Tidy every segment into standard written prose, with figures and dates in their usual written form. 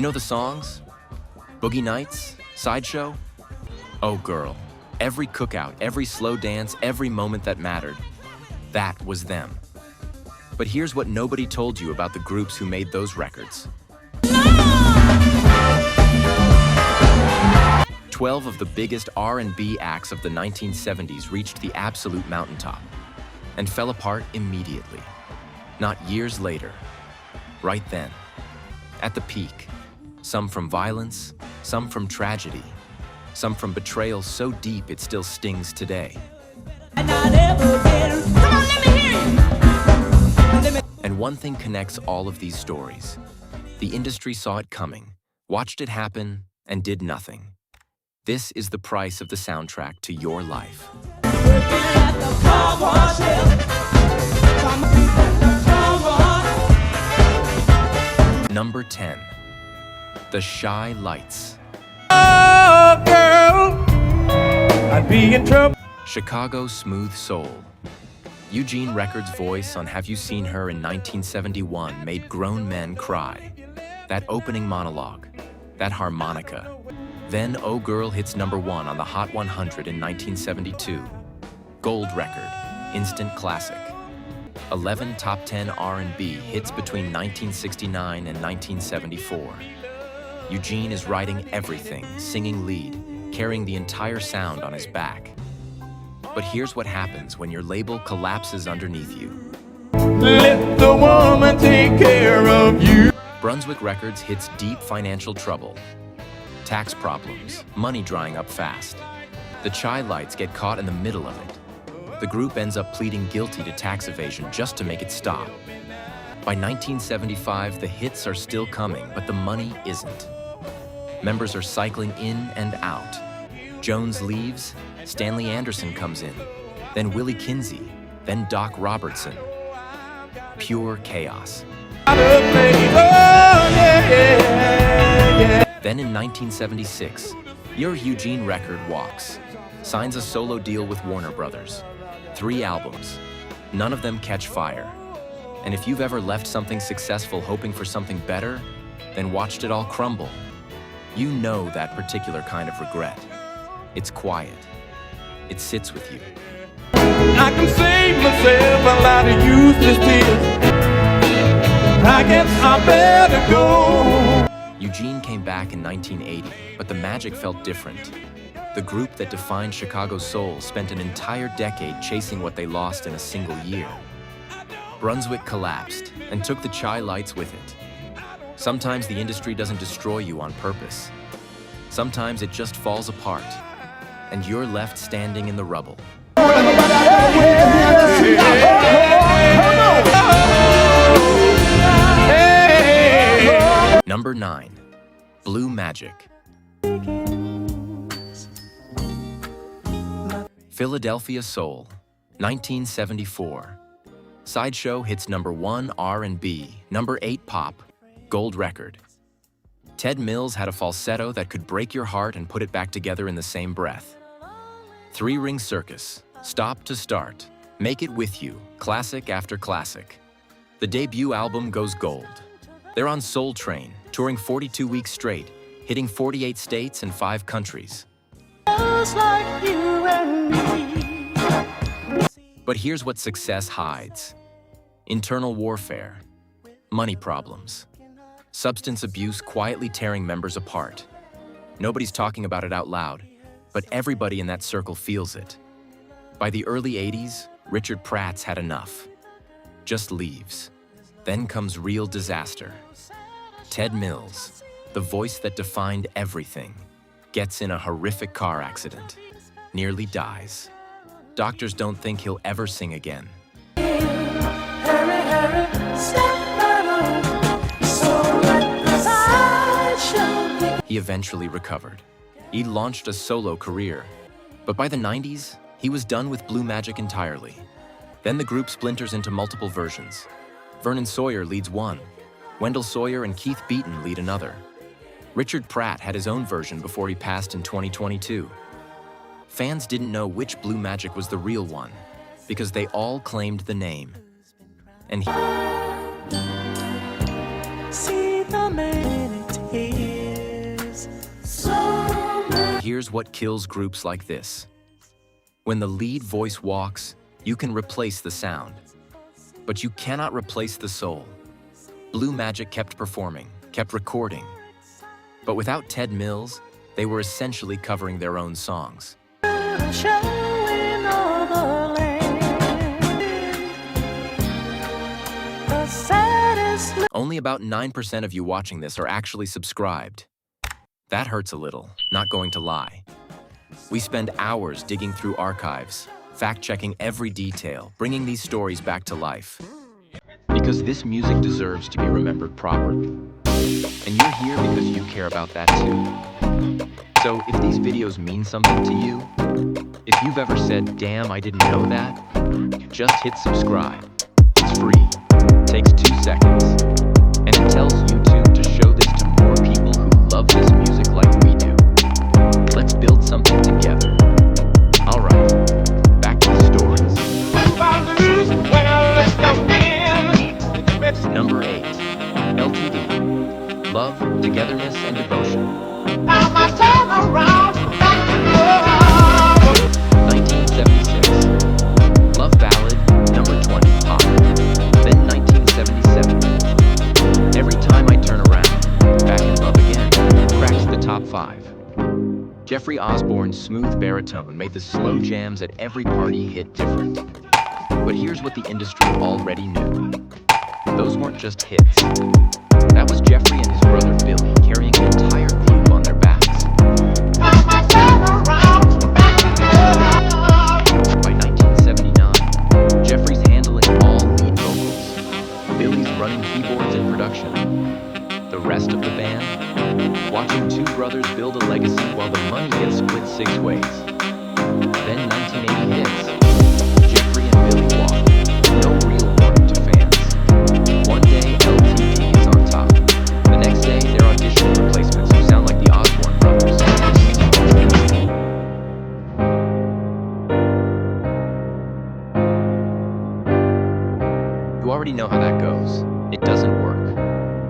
know the songs? Boogie Nights? Sideshow? Oh girl, every cookout, every slow dance, every moment that mattered, that was them. But here's what nobody told you about the groups who made those records. 12 of the biggest R&B acts of the 1970s reached the absolute mountaintop and fell apart immediately. Not years later, right then, at the peak. Some from violence, some from tragedy, some from betrayal so deep it still stings today. And one thing connects all of these stories. The industry saw it coming, watched it happen, and did nothing. This is the price of the soundtrack to your life. Number 10. The Shy Lights. Oh, girl, I'd be in trouble. Chicago Smooth Soul. Eugene Records' voice on Have You Seen Her in 1971 made grown men cry. That opening monologue, that harmonica. Then Oh Girl hits number 1 on the Hot 100 in 1972. Gold record, instant classic. 11 top 10 R&B hits between 1969 and 1974. Eugene is writing everything, singing lead, carrying the entire sound on his back. But here's what happens when your label collapses underneath you. Let the woman take care of you. Brunswick Records hits deep financial trouble. Tax problems, money drying up fast. The Chai Lights get caught in the middle of it. The group ends up pleading guilty to tax evasion just to make it stop. By 1975, the hits are still coming, but the money isn't. Members are cycling in and out. Jones leaves, Stanley Anderson comes in, then Willie Kinsey, then Doc Robertson. Pure chaos. Then in 1976, your Eugene record walks, signs a solo deal with Warner Brothers. 3 albums, none of them catch fire. And if you've ever left something successful hoping for something better, then watched it all crumble, you know that particular kind of regret. It's quiet. It sits with you. I can save myself a lot of useless tears. I guess I better go. Eugene came back in 1980, but the magic felt different. The group that defined Chicago's soul spent an entire decade chasing what they lost in a single year. Brunswick collapsed and took the Chai Lights with it. Sometimes the industry doesn't destroy you on purpose. Sometimes it just falls apart, and you're left standing in the rubble. Number 9. Blue Magic. Philadelphia Soul, 1974. Sideshow hits number 1 R&B, number 8 pop, gold record. Ted Mills had a falsetto that could break your heart and put it back together in the same breath. 3-Ring Circus, Stop to Start, Make It With You, classic after classic. The debut album goes gold. They're on Soul Train, touring 42 weeks straight, hitting 48 states and 5 countries. just like you and me. But here's what success hides. Internal warfare, money problems, substance abuse quietly tearing members apart. Nobody's talking about it out loud, but everybody in that circle feels it. By the early 80s, Richard Pratt's had enough. Just leaves. Then comes real disaster. Ted Mills, the voice that defined everything, gets in a horrific car accident, nearly dies. Doctors don't think he'll ever sing again. He eventually recovered. He launched a solo career. But by the 90s, he was done with Blue Magic entirely. Then the group splinters into multiple versions. Vernon Sawyer leads one. Wendell Sawyer and Keith Beaton lead another. Richard Pratt had his own version before he passed in 2022. Fans didn't know which Blue Magic was the real one, because they all claimed the name. And See the man it is. here's what kills groups like this. When the lead voice walks, you can replace the sound, but you cannot replace the soul. Blue Magic kept performing, kept recording, but without Ted Mills, they were essentially covering their own songs. Showing all the land. The saddest Only about 9% of you watching this are actually subscribed. That hurts a little, not going to lie. We spend hours digging through archives, fact-checking every detail, bringing these stories back to life. Because this music deserves to be remembered properly. And you're here because you care about that too. So if these videos mean something to you, if you've ever said, damn, I didn't know that, just hit subscribe. It's free, takes 2 seconds, and it tells YouTube to show this to more people who love this music like we do. Let's build something together. All right, back to the stories. Number 8, L.T.D. Love, Togetherness, and Devotion. 1976. Love Ballad, number 20, Pop. Then 1977. Every Time I Turn Around, Back in Love Again, cracks the top 5. Jeffrey Osborne's smooth baritone made the slow jams at every party hit different. But here's what the industry already knew. Those weren't just hits. That was Jeffrey and his brother Billy carrying an entire group on their backs. By 1979, Jeffrey's handling all lead vocals. Billy's running keyboards and production. The rest of the band, watching two brothers build a legacy while the money gets split 6 ways. Then 1980 hits. Jeffrey and Billy walk. No real warning to fans. One day, L.T.D. is on top. The next day, they're auditioning replacements who sound like the Osborne brothers. You already know how that goes. It doesn't work.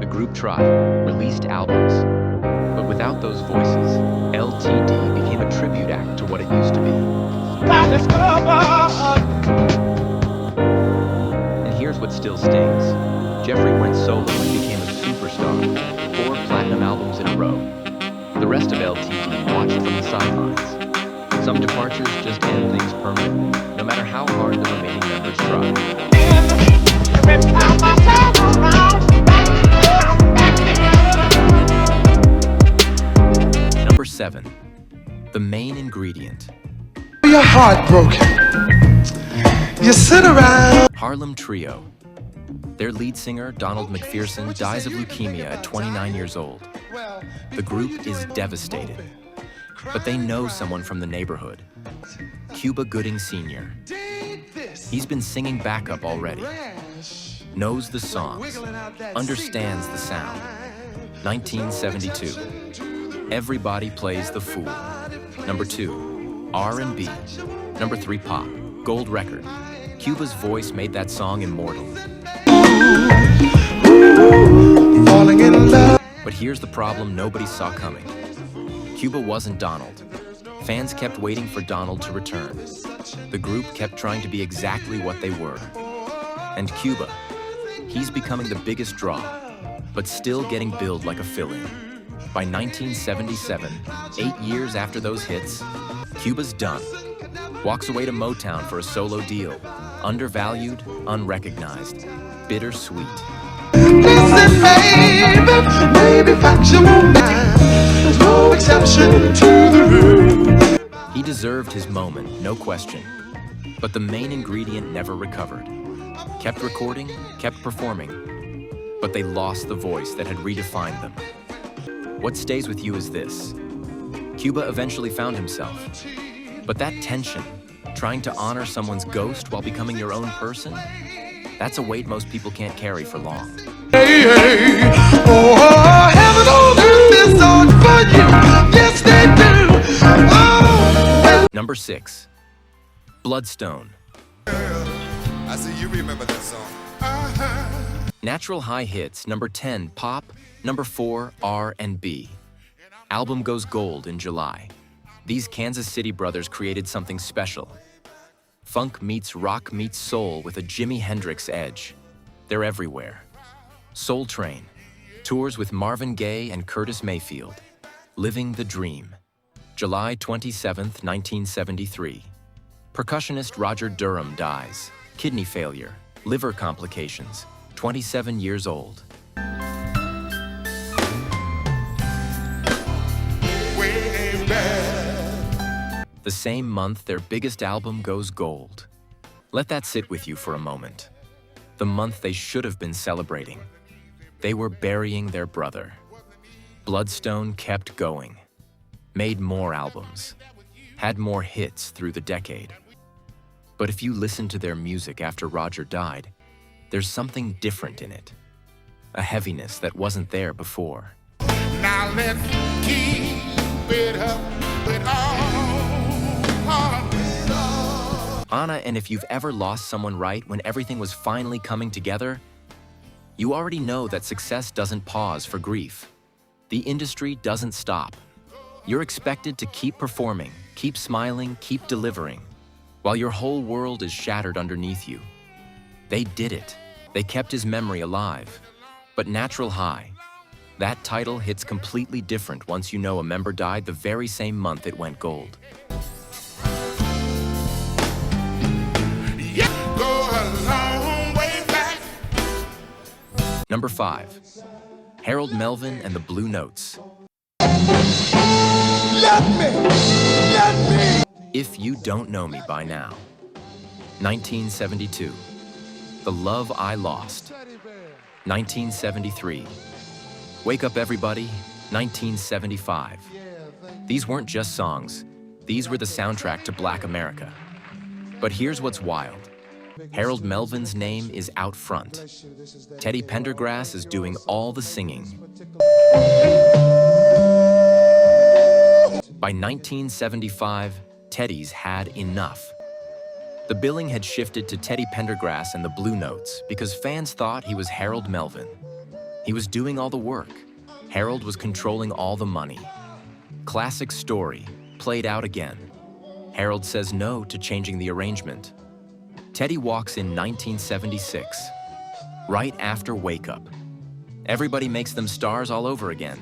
The group tried, released albums. But without those voices, L.T.D. became a tribute act to what it used to be. And here's what still stings. Jeffrey went solo and became a superstar, 4 platinum albums in a row. The rest of L.T.D. watched from the sidelines. Some departures just end things permanently, no matter how hard the remaining members try. Number 7. The main ingredient. You're heartbroken. You sit around. Harlem Trio. Their lead singer, Donald McPherson, dies of leukemia at 29 years old. The group is devastated. But they know someone from the neighborhood. Cuba Gooding Sr. He's been singing backup already. Knows the songs. Understands the sound. 1972. Everybody Plays the Fool. Number 2, R&B. Number 3, Pop. Gold record. Cuba's voice made that song immortal. Falling in love. But here's the problem nobody saw coming. Cuba wasn't Donald. Fans kept waiting for Donald to return. The group kept trying to be exactly what they were. And Cuba, he's becoming the biggest draw, but still getting billed like a fill-in. By 1977, 8 years after those hits, Cuba's done. Walks away to Motown for a solo deal. Undervalued, unrecognized, bittersweet. Listen, baby, factual man. There's no exception to the rule. He deserved his moment, no question. But the main ingredient never recovered. Kept recording, kept performing, but they lost the voice that had redefined them. What stays with you is this. Cuba eventually found himself. But that tension, trying to honor someone's ghost while becoming your own person, that's a weight most people can't carry for long. Hey, hey. Oh, heaven on earth is on for you. Yes, they do. Oh. Number 6, Bloodstone. I see you remember that song. Natural high hits, number 10, Pop, number 4, R&B. Album goes gold in July. These Kansas City brothers created something special. Funk meets rock meets soul with a Jimi Hendrix edge. They're everywhere. Soul Train tours with Marvin Gaye and Curtis Mayfield. Living the Dream. July 27, 1973. Percussionist Roger Durham dies. Kidney failure, liver complications, 27 years old. Way back. The same month, their biggest album goes gold. Let that sit with you for a moment. The month they should have been celebrating. They were burying their brother. Bloodstone kept going, made more albums, had more hits through the decade. But if you listen to their music after Roger died, there's something different in it. A heaviness that wasn't there before. Now let's keep it up with all. Anna, and if you've ever lost someone right when everything was finally coming together, you already know that success doesn't pause for grief. The industry doesn't stop. You're expected to keep performing, keep smiling, keep delivering, while your whole world is shattered underneath you. They did it. They kept his memory alive. But Natural High, that title hits completely different once you know a member died the very same month it went gold. Go a long way back. Number 5, Harold Melvin and the Blue Notes. Let me. If You Don't Know Me by Now. 1972. The Love I Lost. 1973. Wake Up Everybody. 1975. These weren't just songs. These were the soundtrack to Black America. But here's what's wild. Harold Melvin's name is out front. Teddy Pendergrass is doing all the singing. By 1975, Teddy's had enough. The billing had shifted to Teddy Pendergrass and the Blue Notes because fans thought he was Harold Melvin. He was doing all the work. Harold was controlling all the money. Classic story, played out again. Harold says no to changing the arrangement. Teddy walks in 1976, right after Wake Up. Everybody makes them stars all over again.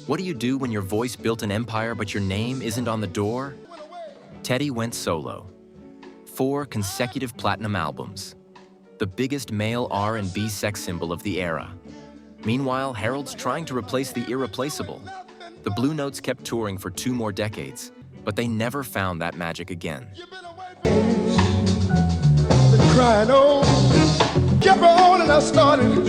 What do you do when your voice built an empire but your name isn't on the door? Teddy went solo. 4 consecutive platinum albums. The biggest male R&B sex symbol of the era. Meanwhile, Harold's trying to replace the irreplaceable. The Blue Notes kept touring for 2 more decades, but they never found that magic again. Crying, oh, kept on and I started.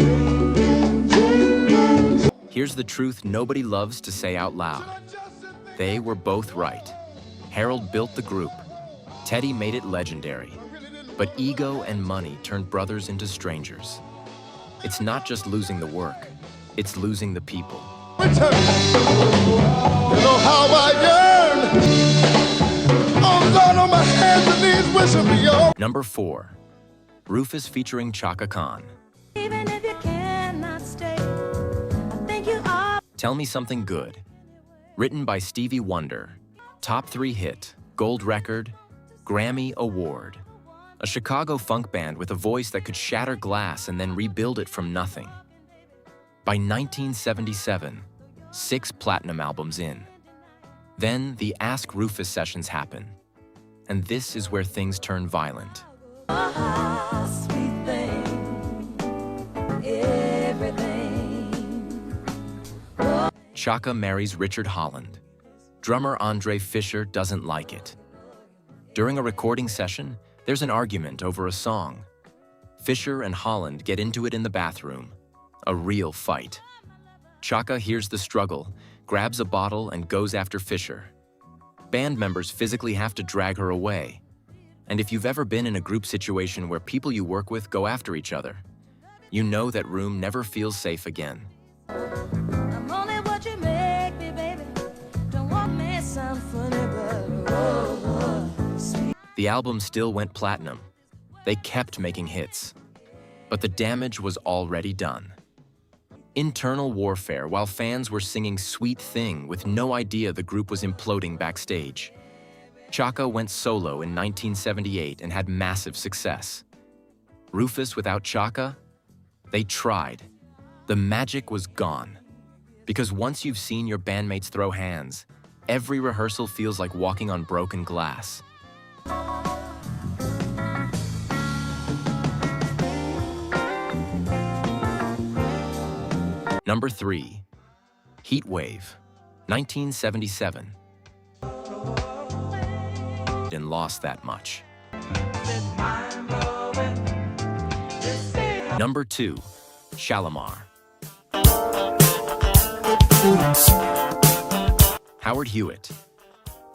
Here's the truth nobody loves to say out loud. They were both right. Harold built the group. Teddy made it legendary. But ego and money turned brothers into strangers. It's not just losing the work, it's losing the people. You know how I yearn. Oh Lord, on my hands and knees wishing for your. Number 4, Rufus featuring Chaka Khan. Even if you cannot stay, I think you are. Tell Me Something Good. Written by Stevie Wonder. Top 3 hit, gold record, Grammy Award. A Chicago funk band with a voice that could shatter glass and then rebuild it from nothing. By 1977, 6 platinum albums in. Then the Ask Rufus sessions happen. And this is where things turn violent. Sweet thing, everything. Chaka marries Richard Holland. Drummer Andre Fisher doesn't like it. During a recording session, there's an argument over a song. Fisher and Holland get into it in the bathroom. A real fight. Chaka hears the struggle, grabs a bottle, and goes after Fisher. Band members physically have to drag her away. And if you've ever been in a group situation where people you work with go after each other, you know that room never feels safe again. I'm only what you make me, baby. Don't want me some funny, but sweet. The album still went platinum. They kept making hits. But the damage was already done. Internal warfare while fans were singing Sweet Thing with no idea the group was imploding backstage. Chaka went solo in 1978 and had massive success. Rufus without Chaka? They tried. The magic was gone. Because once you've seen your bandmates throw hands, every rehearsal feels like walking on broken glass. Number 3. Heatwave, 1977. And lost that much. Number 2. Shalamar. Howard Hewitt,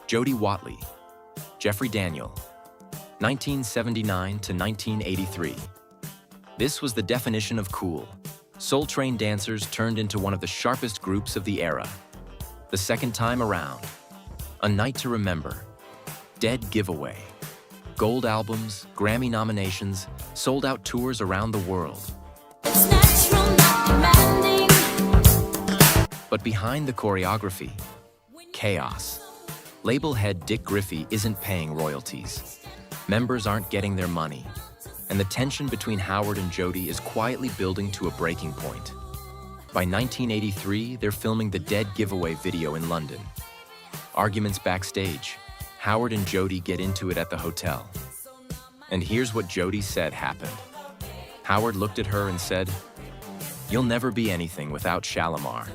Jody Watley, Jeffrey Daniel, 1979 to 1983. This was the definition of cool. Soul Train dancers turned into one of the sharpest groups of the era. The second time around, A Night to Remember, Dead Giveaway, gold albums, Grammy nominations, sold-out tours around the world. It's natural, not demanding. But behind the choreography, chaos. Label head Dick Griffey isn't paying royalties. Members aren't getting their money. And the tension between Howard and Jody is quietly building to a breaking point. By 1983, they're filming the Dead Giveaway video in London. Arguments backstage. Howard and Jody get into it at the hotel. And here's what Jody said happened. Howard looked at her and said, "You'll never be anything without Shalamar."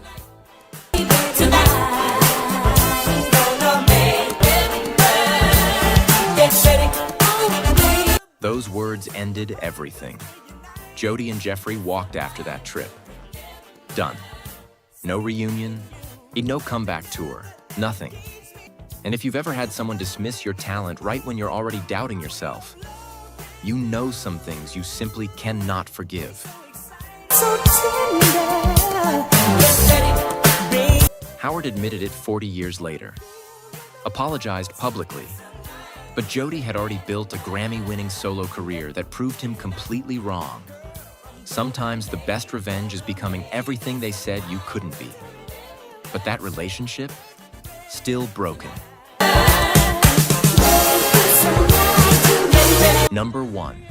Those words ended everything. Jody and Jeffrey walked after that trip. Done. No reunion, no comeback tour, nothing. And if you've ever had someone dismiss your talent right when you're already doubting yourself, you know some things you simply cannot forgive. So tender. Howard admitted it 40 years later, apologized publicly. But Jody had already built a Grammy-winning solo career that proved him completely wrong. Sometimes the best revenge is becoming everything they said you couldn't be. But that relationship, still broken. Number 1.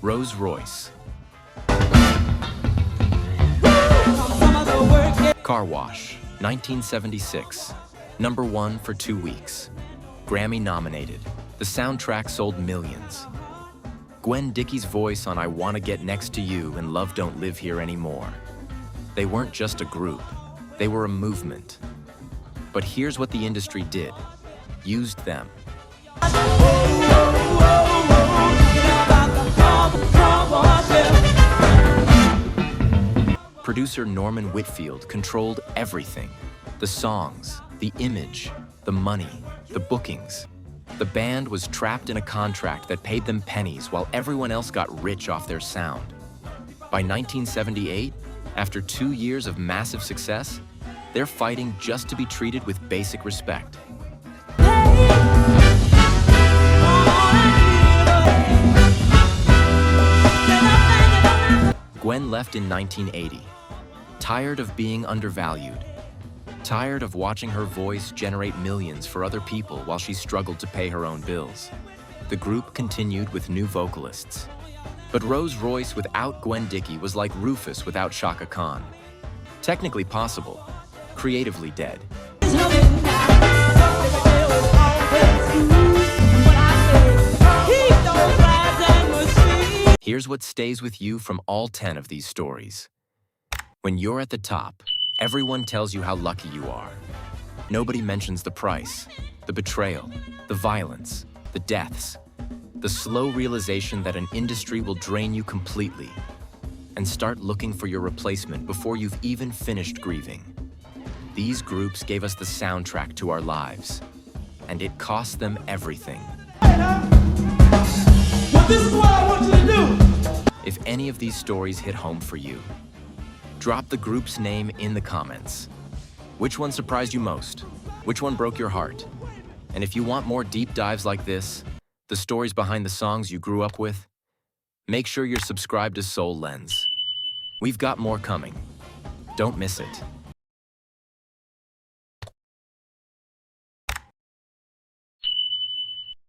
Royce. Car Wash, 1976. Number 1 for 2 weeks. Grammy nominated. The soundtrack sold millions. Gwen Dickey's voice on I Wanna Get Next to You and Love Don't Live Here Anymore. They weren't just a group, they were a movement. But here's what the industry did. Used them. Producer Norman Whitfield controlled everything. The songs, the image, the money, the bookings. The band was trapped in a contract that paid them pennies while everyone else got rich off their sound. By 1978, after 2 years of massive success, they're fighting just to be treated with basic respect. Gwen left in 1980, tired of being undervalued. Tired of watching her voice generate millions for other people while she struggled to pay her own bills. The group continued with new vocalists. But Royce without Gwen Dickey was like Rufus without Chaka Khan. Technically possible, creatively dead. Here's what stays with you from all 10 of these stories. When you're at the top, everyone tells you how lucky you are. Nobody mentions the price, the betrayal, the violence, the deaths, the slow realization that an industry will drain you completely, and start looking for your replacement before you've even finished grieving. These groups gave us the soundtrack to our lives, and it cost them everything. Well, this is what I want you to do. If any of these stories hit home for you, drop the group's name in the comments. Which one surprised you most? Which one broke your heart? And if you want more deep dives like this, the stories behind the songs you grew up with, make sure you're subscribed to Soul Lens. We've got more coming. Don't miss it.